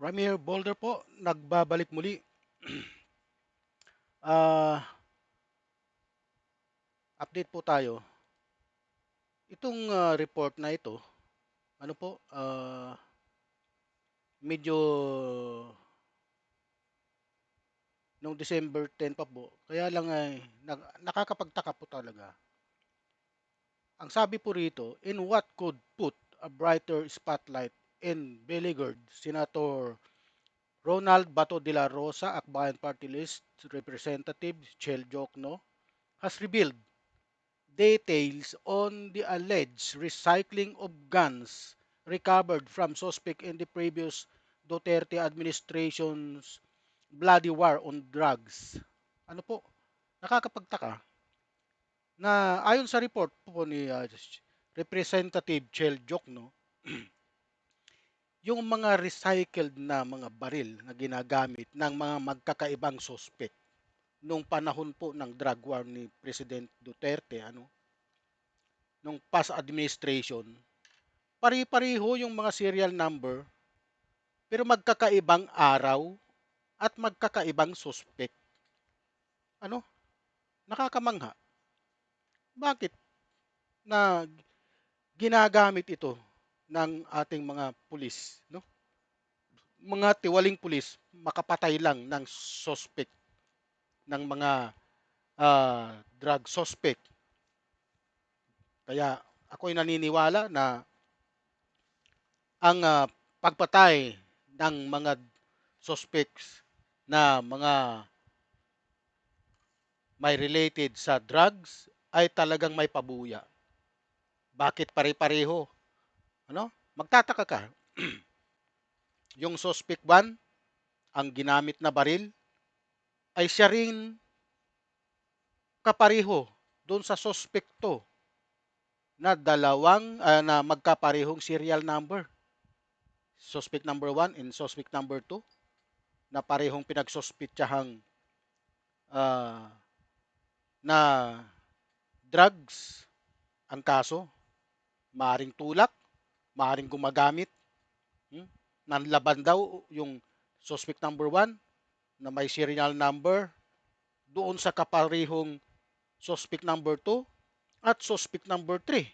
Ramir Boulder po, nagbabalik muli. Ah, Update po tayo. Itong report na ito, ano po, medyo nung December 10 pa po. Kaya lang ay nakakapagtaka po talaga. Ang sabi po rito, in what could put a brighter spotlight in beleaguered Senator Ronald Bato de la Rosa, Akbayan Party List Representative Chel Jokno, has revealed details on the alleged recycling of guns recovered from suspect in the previous Duterte administration's bloody war on drugs. Ano po, nakakapagtaka na ayon sa report po ni Representative Chel Jokno, yung mga recycled na mga baril na ginagamit ng mga magkakaibang suspect nung panahon po ng drug war ni President Duterte, nung past administration, pari-pareho yung mga serial number pero magkakaibang araw at magkakaibang suspect. Ano? Nakakamangha. Bakit na ginagamit ito ng ating mga pulis, no? Mga tiwaling pulis makapatay lang ng suspect ng mga drug suspect. Kaya ako'y naniniwala na ang pagpatay ng mga suspects na mga may related sa drugs ay talagang may pabuya. Bakit pare-pareho? Magtataka ka. Yung suspect 1, ang ginamit na baril ay siya rin kapareho doon sa suspect 2 na na magkaparehong serial number. Suspect number 1 and suspect number 2 na parehong pinagsuspitsahang na drugs ang kaso. Maaring tulak, maaring gumagamit ng laban daw yung suspect number 1 na may serial number doon sa kaparehong suspect number 2 at suspect number 3.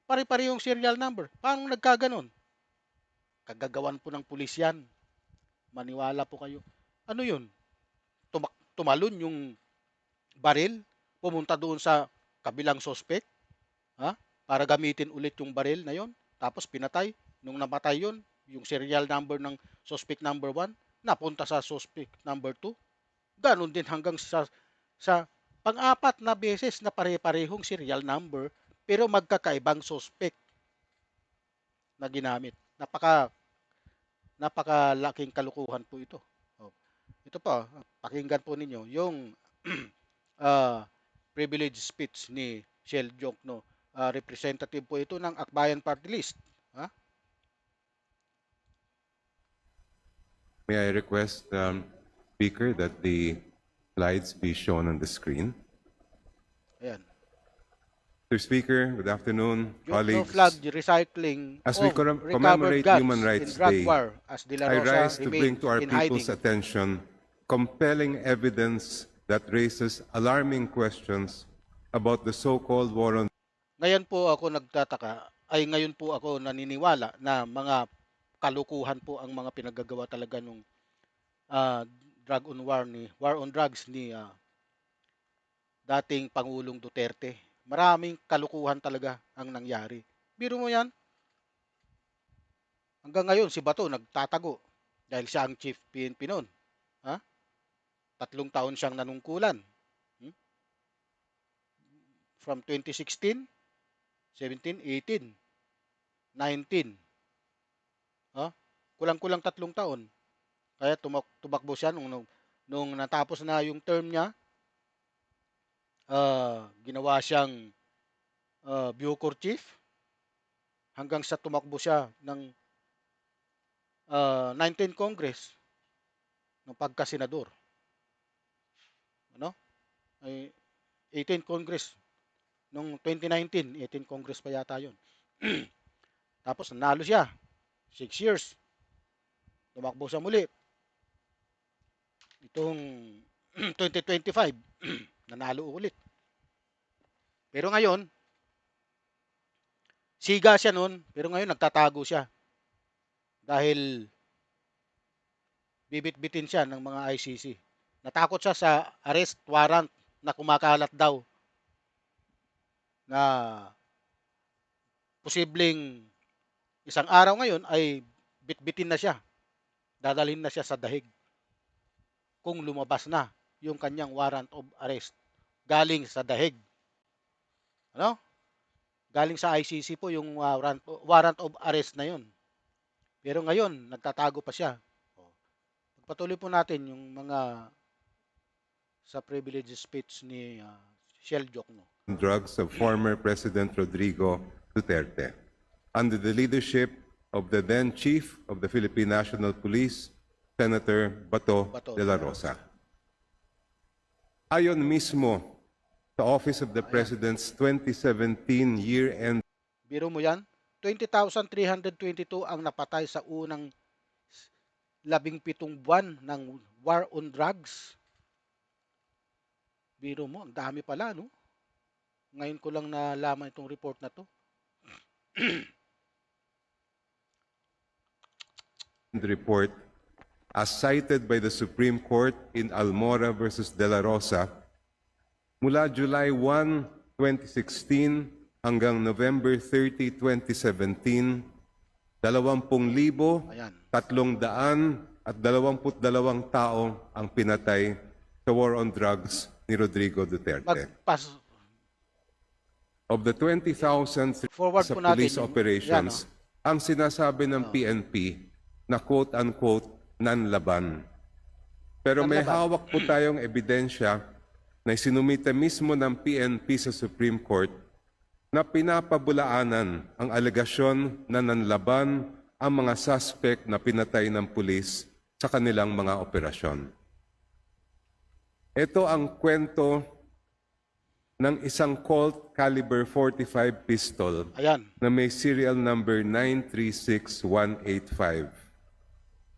Pare-parehong serial number. Paano nagkaganon? Kagagawan po ng pulis yan. Maniwala po kayo. Ano yun? Tumalon yung baril, pumunta doon sa kabilang suspect, para gamitin ulit yung baril na yon, tapos pinatay. Nung namatay yon, yung serial number ng suspect number 1 napunta sa suspect number 2. Ganon din hanggang sa pang-apat na beses na pare-parehong serial number pero magkakaibang suspect na ginamit. Napakalaking kalukuhan po ito. Ito pa, pakinggan po ninyo yung privilege speech ni Shell Jokno. Representative po ito ng Akbayan Party List. May I request, Speaker, that the slides be shown on the screen? Ayan. Mr. Speaker, good afternoon, Jokno colleagues. flagged recycling As we of recovered commemorate Human guns in Rights drug Day, war as De La I Rosa rise to bring remains to our in people's hiding. attention compelling evidence that raises alarming questions about the so-called war on Ngayon po ako ngayon po ako naniniwala na mga kalukuhan po ang mga pinagagawa talaga nung drug on war on drugs ni dating Pangulong Duterte. Maraming kalukuhan talaga ang nangyari. Biro mo yan, hanggang ngayon si Bato nagtatago dahil siya ang chief PNP noon. 3 taon siyang nanungkulan. From 2016, 17, 18, 19. Kulang-kulang 3 taon. Kaya tumakbo siya nung natapos na yung term niya, ginawa siyang Bucor chief hanggang sa tumakbo siya ng 19th Congress ng pagka-senador. 18th Congress nung 2019, 18th Congress pa yata 'yon. Tapos nanalo siya 6 years. tumakbo sa muli. Itong 2025, nanalo ulit. Pero ngayon, siga siya noon, pero ngayon nagtatago siya. Dahil bibit-bitin siya ng mga ICC. Natakot siya sa arrest warrant na kumakalat daw na posibleng isang araw ngayon ay bitbitin na siya. Dadalhin na siya sa dahig kung lumabas na yung kanyang warrant of arrest galing sa dahig. Ano? Galing sa ICC po yung warrant of arrest na yun. Pero ngayon, nagtatago pa siya. Pagpatuloy po natin yung mga sa privilege speech ni Shell Jokno. Drugs of former President Rodrigo Duterte. Under the leadership of the then Chief of the Philippine National Police, Senator Bato de la Rosa. Ayon mismo sa Office of the President's 2017 year-end Biro mo yan, 20,322 ang napatay sa unang 17 buwan ng war on drugs. Biro mo, ang dami pala, no? Ngayon ko lang nalaman itong report na to. report, as cited by the Supreme Court in Almora versus De La Rosa, mula July 1, 2016 hanggang November 30, 2017, 20,322 tao ang pinatay sa war on drugs ni Rodrigo Duterte. Of the 20,000 Forward sa po natin police yung- operations, yan, ang sinasabi ng PNP na quote-unquote nanlaban. Pero may Nanlaban. hawak po tayong ebidensya na sinumite mismo ng PNP sa Supreme Court na pinapabulaanan ang alegasyon na nanlaban ang mga suspect na pinatay ng pulis sa kanilang mga operasyon. Ito ang kwento ng isang Colt caliber .45 pistol Ayan. na may serial number 936185.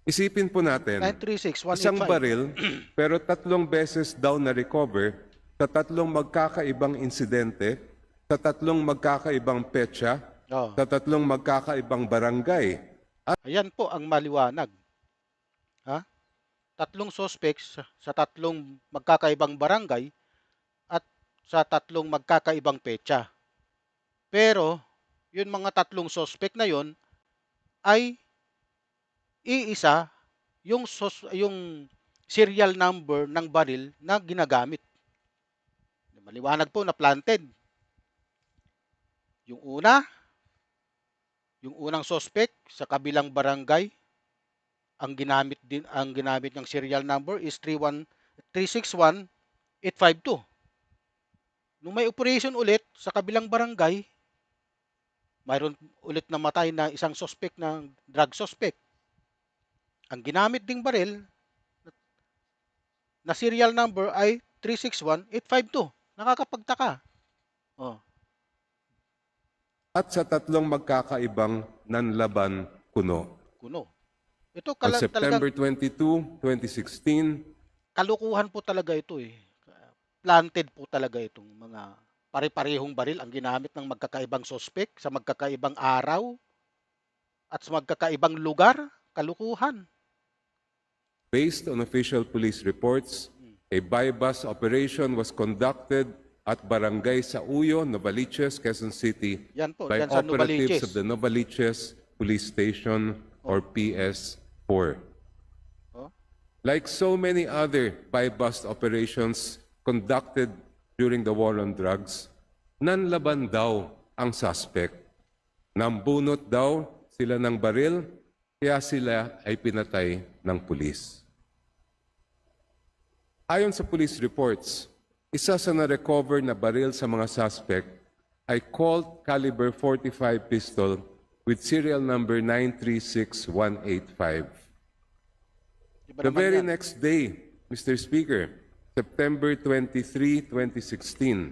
Isipin po natin, 936-185. isang baril pero 3 beses daw na-recover sa 3 magkakaibang insidente, sa 3 magkakaibang petsa, Oh. sa 3 magkakaibang barangay. Ayan po ang maliwanag. Ha? 3 suspects sa 3 magkakaibang barangay at sa 3 magkakaibang petsa. Pero, yun mga 3 suspect na yon ay iisa yung serial number ng baril na ginagamit. Maliwanag po na planted. Yung unang suspect sa kabilang barangay, ang ginamit ng serial number is 361852. Nung may operation ulit sa kabilang barangay, mayroon ulit namatay na isang suspect na drug suspect. Ang ginamit ding baril na serial number ay 361852. Nakakapagtaka. Oh. At sa 3 magkakaibang nanlaban kuno. Kuno. Ito On September talagang 22, 2016, kalukuhan po talaga ito eh. Planted po talaga itong mga pare-parehong baril ang ginamit ng magkakaibang suspect sa magkakaibang araw at sa magkakaibang lugar. Kalukuhan. based on official police reports, a buy-bus operation was conducted at Barangay Sauyo, Novaliches, Quezon City Yan po, by yan sa operatives Novaliches. of the Novaliches Police Station or PS4. Oh. Like so many other buy-bus operations conducted during the war on drugs, nanlaban daw ang suspect. Nambunot daw sila ng baril, kaya sila ay pinatay ng pulis. Ayon sa police reports, isa sa na-recover na baril sa mga suspect ay Colt caliber .45 pistol with serial number 936185. Iba The naman very yan. next day, Mr. Speaker, September 23, 2016,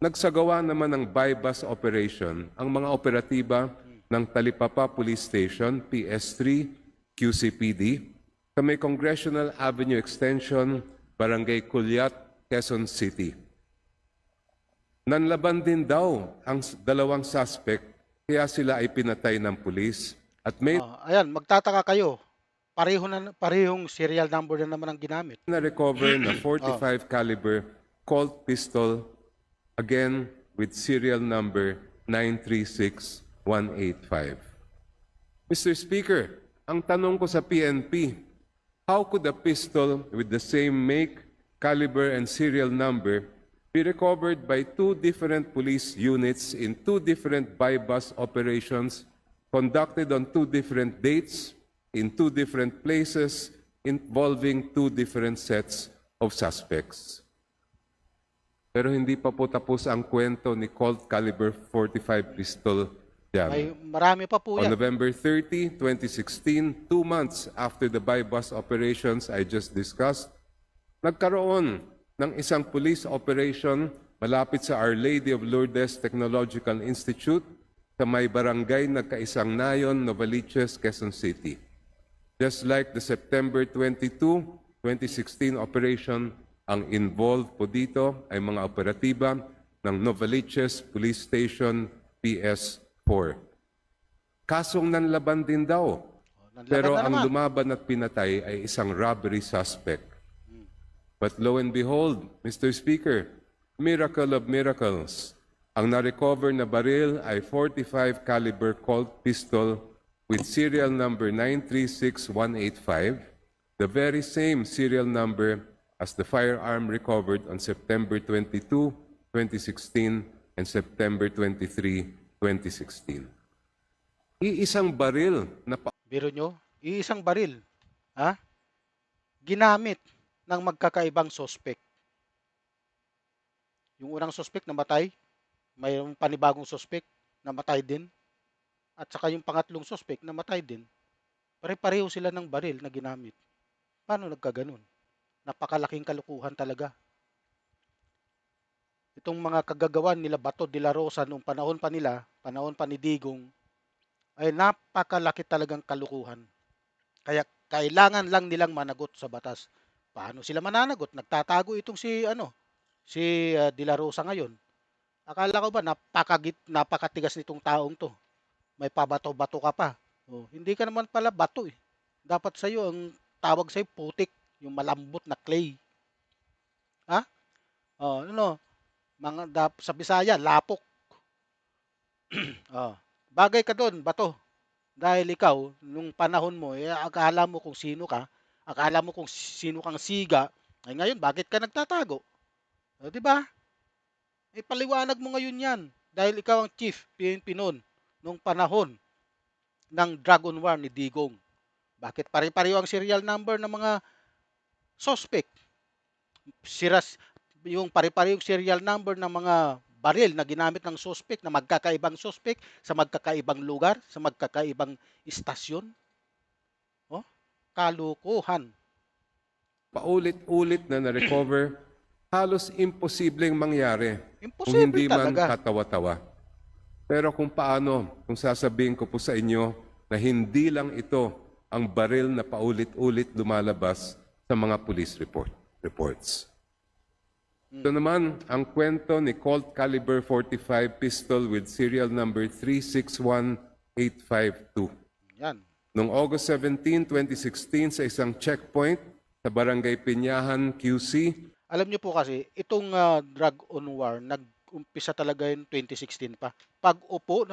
nagsagawa naman ng buy-bus operation ang mga operatiba ng Talipapa Police Station, PS3, QCPD, sa may Congressional Avenue Extension, Barangay Culyat, Quezon City. Nanlaban din daw ang dalawang suspect kaya sila ay pinatay ng pulis at may Ayan, magtataka kayo. Parehong serial number na naman ang ginamit. na-recover na Oh, 45 caliber Colt pistol, again with serial number 936185. Mr. Speaker, ang tanong ko sa PNP, how could a pistol with the same make, caliber, and serial number be recovered by two different police units in two different buy-bust operations conducted on two different dates, in two different places, involving two different sets of suspects? Pero hindi pa po tapos ang kwento ni Colt caliber 45 pistol may dyan. marami pa po On yan. November 30, 2016, 2 months after the buy-bust operations I just discussed, nagkaroon ng isang police operation malapit sa Our Lady of Lourdes Technological Institute sa may barangay Nagkaisang Nayon, Novaliches, Quezon City. Just like the September 22, 2016 operation, ang involved po dito ay mga operatiba ng Novaliches Police Station PS4. Kasong nanlaban din daw. Nanlaban Pero na ang naman. lumaban at pinatay ay isang robbery suspect. But lo and behold, Mr. Speaker, miracle of miracles, ang na-recover na baril ay 45 caliber Colt pistol with serial number 936185, the very same serial number as the firearm recovered on September 22, 2016 and September 23, 2016. Iisang baril na Biro nyo, iisang baril. Ha? Ginamit ng magkakaibang suspect. Yung unang suspect namatay, mayroong panibagong suspect namatay din. At saka yung pangatlong suspect namatay din. Pare-pareho sila ng baril na ginamit. Paano nagkaganon? Napakalaking kalukuhan talaga. Itong mga kagagawan nila Bato de la Rosa noong panahon pa nila, panahon pa ni Digong, ay napakalaki talagang kalukuhan. Kaya kailangan lang nilang managot sa batas. Paano sila mananagot? Nagtatago itong si De La Rosa ngayon. Akala ko ba napakatigas nitong taong to. May pabato-bato ka pa. Oh, hindi ka naman pala bato eh. Dapat sa'yo ang tawag sa'yo putik, yung malambot na clay. Ha? Oh, ano? Sa Bisaya, lapok. Oh, bagay ka doon, bato. Dahil ikaw, nung panahon mo, akala mo kung sino ka, akala mo kung sino kang siga, ay ngayon, bakit ka nagtatago? O, di ba? Paliwanag mo ngayon yan. Dahil ikaw ang chief PNP noon, nung panahon ng Dragon War ni Digong. Bakit pare-pareho ang serial number ng mga suspect? Yung pare-parehong serial number ng mga baril na ginamit ng suspect na magkakaibang suspect sa magkakaibang lugar, sa magkakaibang istasyon. Oh, kalukuhan. paulit-ulit na na-recover, halos imposibleng mangyari kung Imposible hindi man talaga. katawa-tawa. Pero kung sasabihin ko po sa inyo na hindi lang ito ang baril na paulit-ulit lumalabas sa mga police reports. Ito naman ang kwento ni Colt caliber 45 pistol with serial number 361852. Yan. Noong August 17, 2016 sa isang checkpoint sa Barangay Pinyahan, QC, Alam niyo po kasi, itong drug on war, nag-umpisa talaga yung 2016 pa. Pag-upo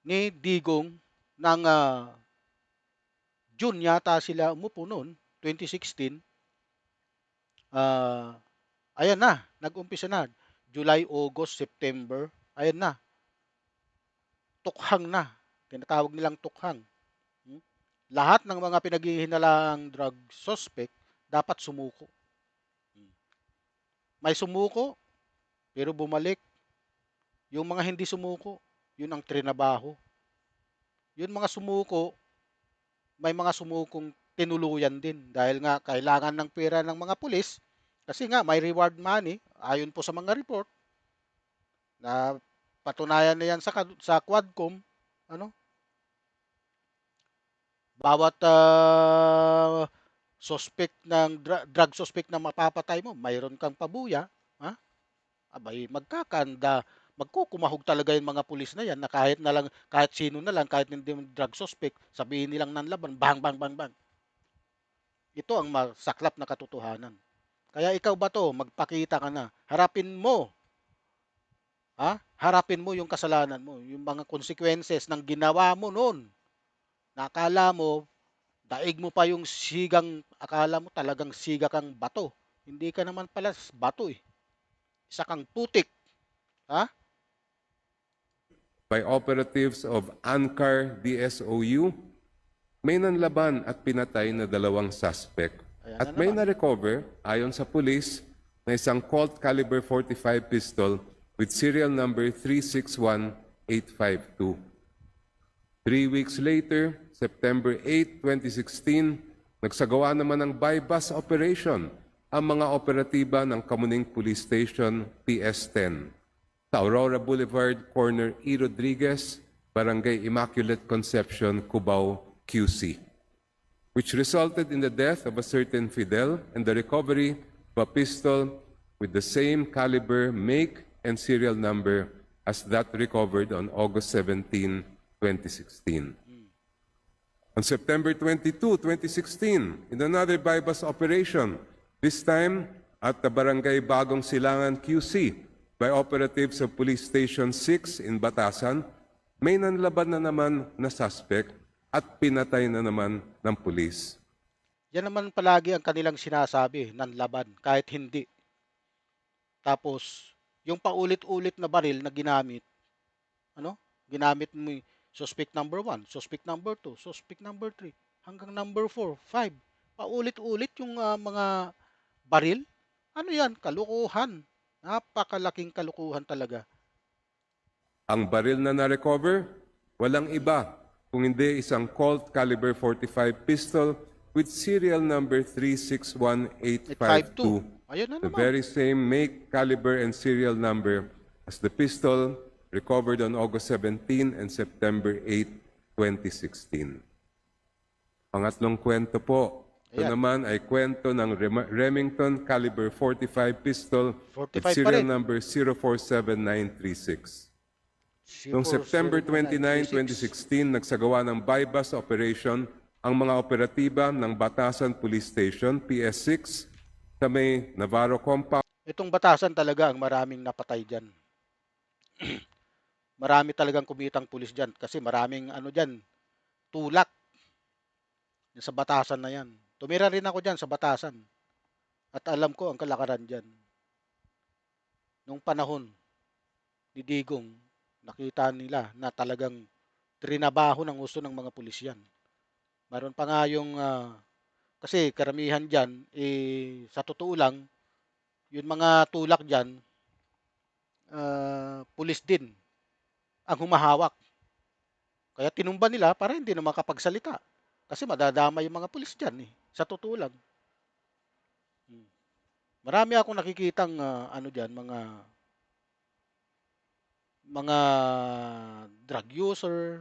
ni Digong ng June yata sila umupo noon, 2016. Ayan na, nag-umpisa na. July, August, September, ayan na. Tukhang na. Tinatawag nilang tukhang. Hmm? Lahat ng mga pinaghihinalaang drug suspect dapat sumuko. May sumuko, pero bumalik. Yung mga hindi sumuko, yun ang trinabaho. Yung mga sumuko, may mga sumukong tinuluyan din dahil nga kailangan ng pera ng mga pulis kasi nga may reward money ayon po sa mga report na patunayan na yan sa Quadcom, ano? bawat suspect ng drug suspect na mapapatay mo, mayroon kang pabuya, ha? Abay magkukumahog talaga yung mga pulis na yan na kahit sino na lang, kahit hindi mo drug suspect, sabihin nilang nanlaban, bang, bang, bang, bang. Ito ang masaklap na katotohanan. Kaya ikaw ba to, magpakita ka na, harapin mo, ha? Harapin mo yung kasalanan mo, yung mga consequences ng ginawa mo noon. Na akala mo, daig mo pa yung akala mo talagang siga kang bato. Hindi ka naman pala bato eh. Isa kang putik, ha? By operatives of ANCAR DSOU, may nanlaban at pinatay na 2 suspect. Ayan na At may naman. na-recover, ayon sa pulis, na isang Colt caliber .45 pistol with serial number 361852. 3 weeks later, September 8, 2016, nagsagawa naman ng buy-bust operation ang mga operatiba ng Kamuning Police Station PS10 sa Aurora Boulevard, corner E. Rodriguez, Barangay Immaculate Conception, Cubao, QC, which resulted in the death of a certain Fidel and the recovery of a pistol with the same caliber, make, and serial number as that recovered on August 17, 2016. On September 22, 2016, in another buy-bust operation, this time at the Barangay Bagong Silangan, QC, by operatives of Police Station 6 in Batasan, may nanlaban na naman na suspect at pinatay na naman ng pulis. Yan naman palagi ang kanilang sinasabi ng laban, kahit hindi. Tapos, yung paulit-ulit na baril na ginamit, ginamit mo yung suspect number 1, suspect number 2, suspect number 3, hanggang number 4, 5. Paulit-ulit yung mga baril. Ano yan? Kalukuhan. Napakalaking kalukuhan talaga. Ang baril na na-recover, walang iba kung hindi isang Colt caliber .45 pistol with serial number 361852. Ayun na The naman. very same make, caliber, and serial number as the pistol recovered on August 17 and September 8, 2016. Pangatlong kwento po. Ito Ayan. naman ay kwento ng Remington caliber .45 pistol with 45 pa serial rin. number 047936. Noong September 29, 2016, nagsagawa ng buy-bust operation ang mga operatiba ng Batasan Police Station, PS6, sa may Navarro Compound. Itong Batasan talaga ang maraming napatay dyan. Marami talagang kumitang pulis dyan kasi maraming dyan, tulak sa Batasan na yan. Tumira rin ako dyan sa Batasan at alam ko ang kalakaran dyan. Nung panahon ni Digong, nakita nila na talagang trinabaho ng gusto ng mga pulis yan. Mayroon pa nga yung, kasi karamihan dyan, sa totoo lang, yung mga tulak dyan, pulis din ang humahawak. Kaya tinumba nila para hindi na makapagsalita. Kasi madadama yung mga pulis dyan sa totoo lang. Marami akong nakikitang dyan, mga drug user.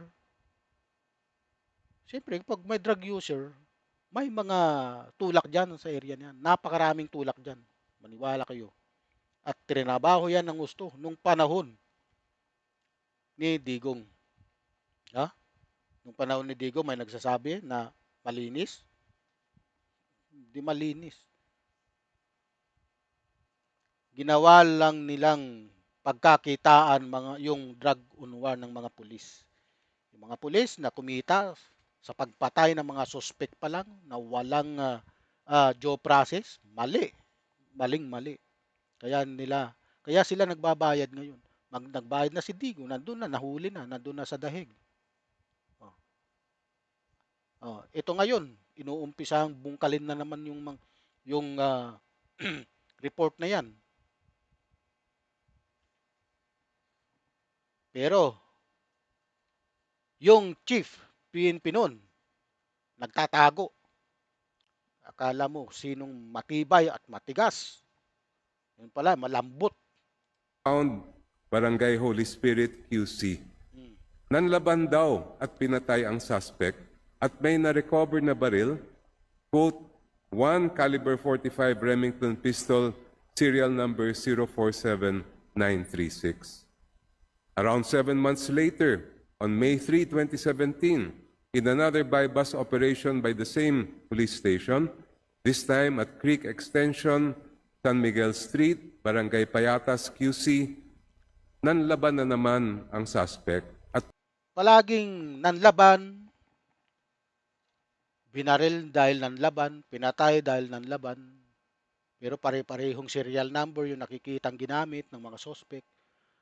Siyempre, pag may drug user, may mga tulak dyan sa area niyan. Napakaraming tulak dyan. Maniwala kayo. At trinabaho yan ng gusto nung panahon ni Digong. Nung panahon ni Digong, may nagsasabi na malinis. Hindi malinis. Ginawa lang nilang pagkakitaan yung drug unwar ng mga pulis. Yung mga pulis na kumita sa pagpatay ng mga suspect pa lang na walang due process, mali. Maling-mali. Kaya sila nagbabayad ngayon. Nagbayad na si Digong, nandun na, nahuli na, nandun na sa dahig. Ito ngayon, inuumpisang bungkalin na naman yung report na yan. Pero yung chief PNP noon nagtatago. Akala mo sinong matibay at matigas. Yun pala, malambot. Barangay Holy Spirit, QC. Nanlaban daw at pinatay ang suspect at may na-recover na baril, quote, 1 caliber 45 Remington pistol, serial number 047936. Around 7 months later, on May 3, 2017, in another buy-bust operation by the same police station, this time at Creek Extension, San Miguel Street, Barangay Payatas, QC, nanlaban na naman ang suspect at Palaging nanlaban, binaril dahil nanlaban, pinatay dahil nanlaban, pero pare-parehong serial number yung nakikitang ginamit ng mga suspect.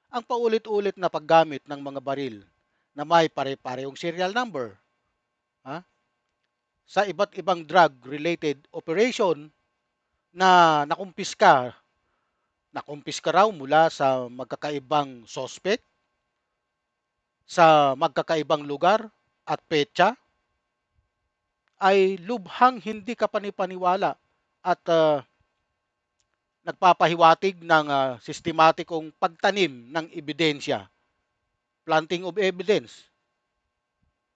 Ang paulit-ulit na paggamit ng mga baril na may pare-parehong serial number, ha? Sa iba't ibang drug-related operation na nakumpiska raw mula sa magkakaibang suspect sa magkakaibang lugar at petsa, ay lubhang hindi kapanipaniwala at nagpapahiwatig ng sistematikong pagtanim ng ebidensya, planting of evidence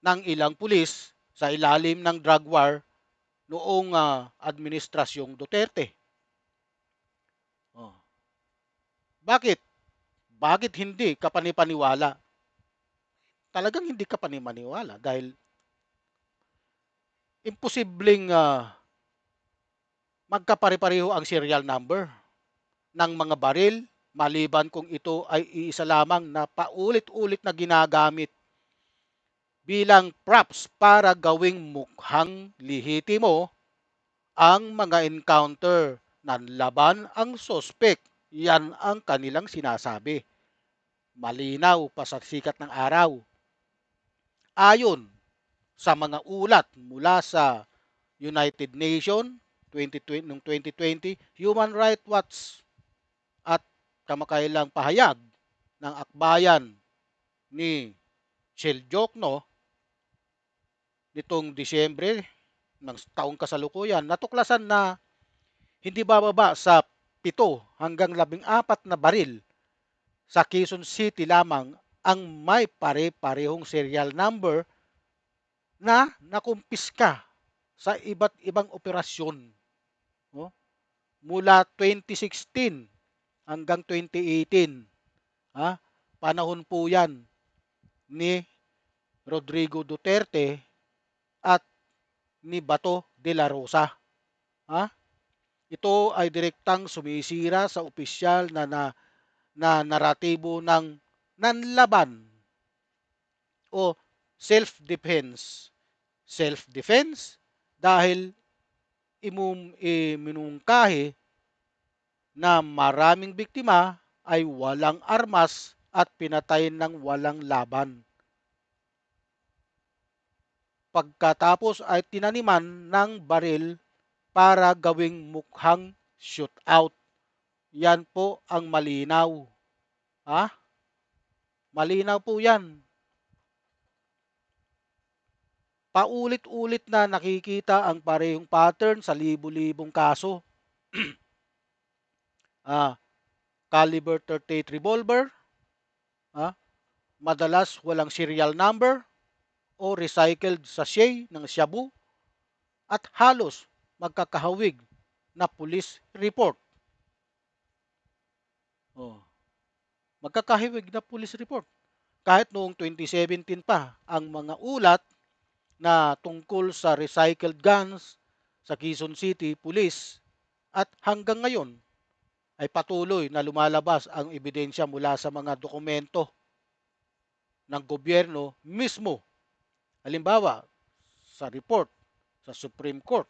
ng ilang pulis sa ilalim ng drug war noong administrasyong Duterte. Oh. Bakit? Bakit hindi kapanipaniwala? Talagang hindi kapanipaniwala dahil imposibleng magkapare-pareho ang serial number ng mga baril maliban kung ito ay iisa lamang na paulit-ulit na ginagamit bilang props para gawing mukhang lihitimo ang mga encounter. Nanlaban ang sospek. Yan ang kanilang sinasabi. Malinaw pa sa sikat ng araw. Ayon sa mga ulat mula sa United Nations 2020, noong 2020, Human Rights Watch at kamakailang pahayag ng akbayan ni Shell Jokno nitong Disyembre ng taong kasalukuyan, natuklasan na hindi bababa sa 7 hanggang 14 na baril sa Quezon City lamang ang may pare-parehong serial number na nakumpiska sa iba't ibang operasyon. No? Mula 2016 hanggang 2018. Ha? Panahon po yan ni Rodrigo Duterte at ni Bato de la Rosa. Ha? Ito ay direktang sumisira sa opisyal na naratibo ng nanlaban o self-defense. Self-defense dahil iminungkahi na maraming biktima ay walang armas at pinatay ng walang laban. Pagkatapos ay tinaniman ng baril para gawing mukhang shootout. Yan po ang malinaw. Ha? Malinaw po yan. Paulit-ulit na nakikita ang parehong pattern sa libu-libong kaso. Caliber 38 revolver, madalas walang serial number o recycled sachet ng shabu at halos magkakahawig na police report. Magkakahawig na police report. Kahit noong 2017 pa ang mga ulat na tungkol sa recycled guns sa Quezon City Police at hanggang ngayon ay patuloy na lumalabas ang ebidensya mula sa mga dokumento ng gobyerno mismo. Halimbawa, sa report sa Supreme Court.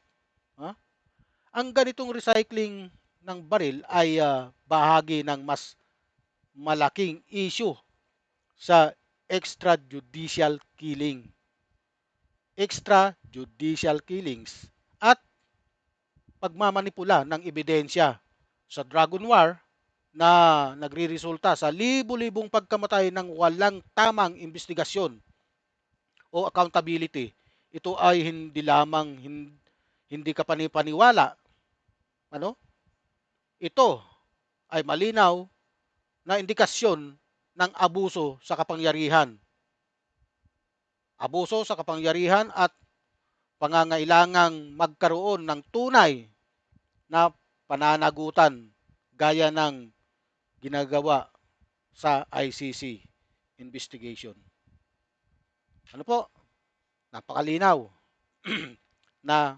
Ang ganitong recycling ng baril ay bahagi ng mas malaking issue sa extrajudicial killing. Extrajudicial killings at pagmamanipula ng ebidensya sa Dragon War na nagriresulta sa libu-libong pagkamatay ng walang tamang investigasyon o accountability. Ito ay hindi lamang hindi kapanipaniwala. Ito ay malinaw na indikasyon ng abuso sa kapangyarihan. Abuso sa kapangyarihan at pangangailangang magkaroon ng tunay na pananagutan gaya ng ginagawa sa ICC investigation. Ano po? Napakalinaw na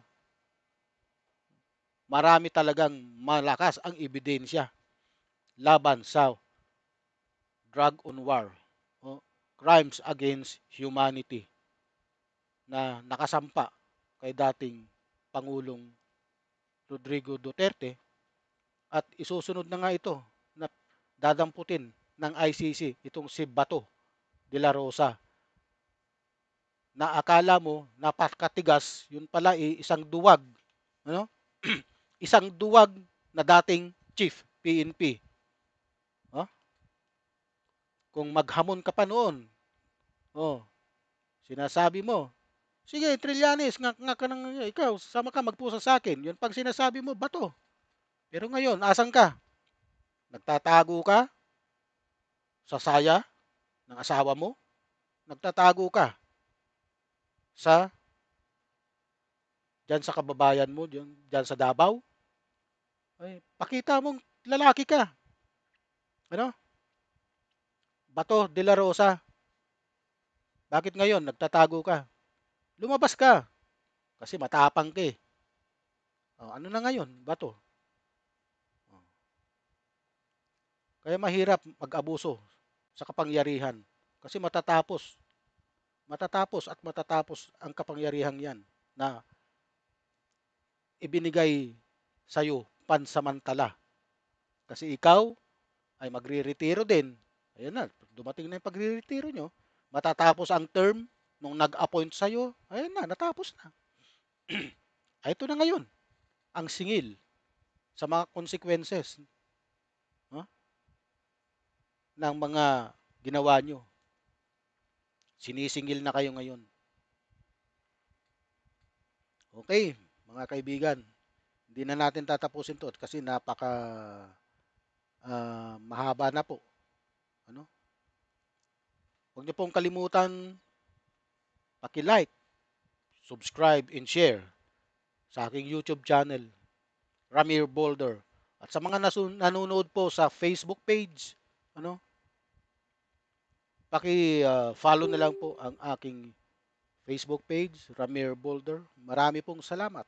marami talagang malakas ang ebidensya laban sa drug on war o crimes against humanity na nakasampa kay dating Pangulong Rodrigo Duterte at isusunod na nga ito na dadamputin ng ICC itong si Bato de la Rosa na akala mo napakatigas, yun pala isang duwag, ano? Isang duwag na dating chief PNP. Oh, kung maghamon ka pa noon, oh, sinasabi mo, sige, Trillanes, nga ka nang, ikaw, sama ka, magpusa sa akin. Yun pag sinasabi mo, Bato. Pero ngayon, asan ka? Nagtatago ka sa saya ng asawa mo? Nagtatago ka sa diyan sa kababayan mo, diyan sa Davao? Ay, pakita mong lalaki ka. Ano? Bato de la Rosa. Bakit ngayon nagtatago ka? Lumabas ka kasi matapang ka eh. Oh, ano na ngayon, Bato? Oh, kaya mahirap mag-abuso sa kapangyarihan kasi matatapos ang kapangyarihang yan na ibinigay sa iyo pansamantala. Kasi ikaw ay magre-retiro din. Ayan na, dumating na yung pagre-retiro nyo. Matatapos ang term nung nag-appoint sa iyo. Ayan na, natapos na. Ay, ito na ngayon, ang singil sa mga consequences, no, ng mga ginawa nyo. Sinisingil na kayo ngayon. Okay, mga kaibigan, hindi na natin tatapusin to kasi napaka mahaba na po. Ano? Huwag niyo pong kalimutan paki-like, subscribe, and share sa aking YouTube channel, Ramir Boulder. At sa mga nanonood po sa Facebook page, ano, paki-follow na lang po ang aking Facebook page, Ramir Boulder. Marami pong salamat.